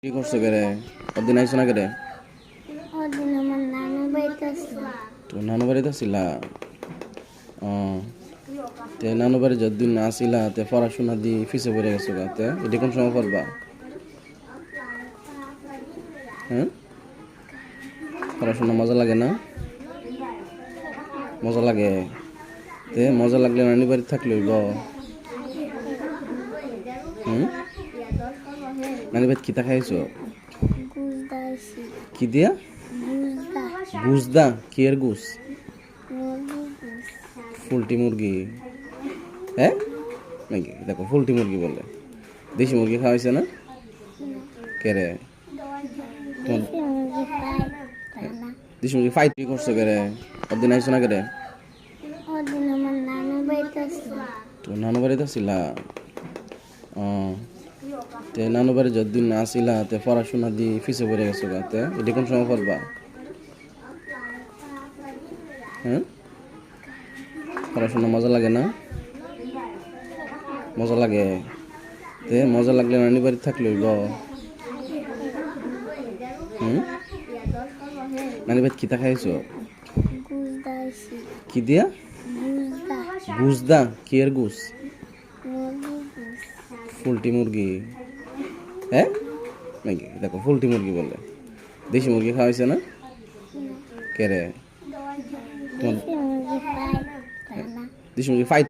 কি করছো কেরে? কদিন আইছো না কেরে? ওদিন আমার নানু বাড়িতে ছিল। তো নানু বাড়িতে ছিলা? ও, তে নানু বাড়ি যতদিন না আসিলা তে পড়াশোনা দি ফিসে পড়ে গেছো গা, তে এটা কোন সময় পড়বা? হ্যাঁ, পড়াশোনা মজা লাগে না? মজা লাগে? তে মজা লাগলে নানি বাড়ি থাকলে হইব। হুম, নানি বাড়ি কিতা খাইছো? গুজদা আইছি। কি দিয়া? গুজদা গুস দা? কি এর গুস? মুরগি গুজ। ফুলটি মুরগি? হ্যাঁ, নাকি দেখো ফুলটি মুরগি বলে। দেশি মুরগি খাওয়াইছে না কেরে? তোমার দেশি মুরগি পাই না। দেশি মুরগি ফাইট কি করছো কেরে? কদিন আইছো না কেরে? ওদিন আমার নানু বাড়িতে ছিল। তো নানু বাড়িতে ছিলা? ও, তে নানু বাড়ি যতদিন না আসিলা তে পড়াশোনা দি ফিসে পড়ে গেছো গা, তে এটা কোন সময় পড়বা? হ্যাঁ, পড়াশোনা মজা লাগে না? মজা লাগে? তে মজা লাগলে নানি বাড়ি থাকলে হইব। হুম, নানি বাড়ি কিতা খাইছো? গুজদা আইছি। কি দিয়া? গুজদা গুস দা? কি এর গুস? মুরগি গুজ। ফুলটি মুরগি? হ্যাঁ, নাকি দেখো ফুলটি মুরগি বলে। দেশি মুরগি খাওয়াইছে না কেরে? তোমার দেশি মুরগি পাই না। দেশি মুরগি ফাইট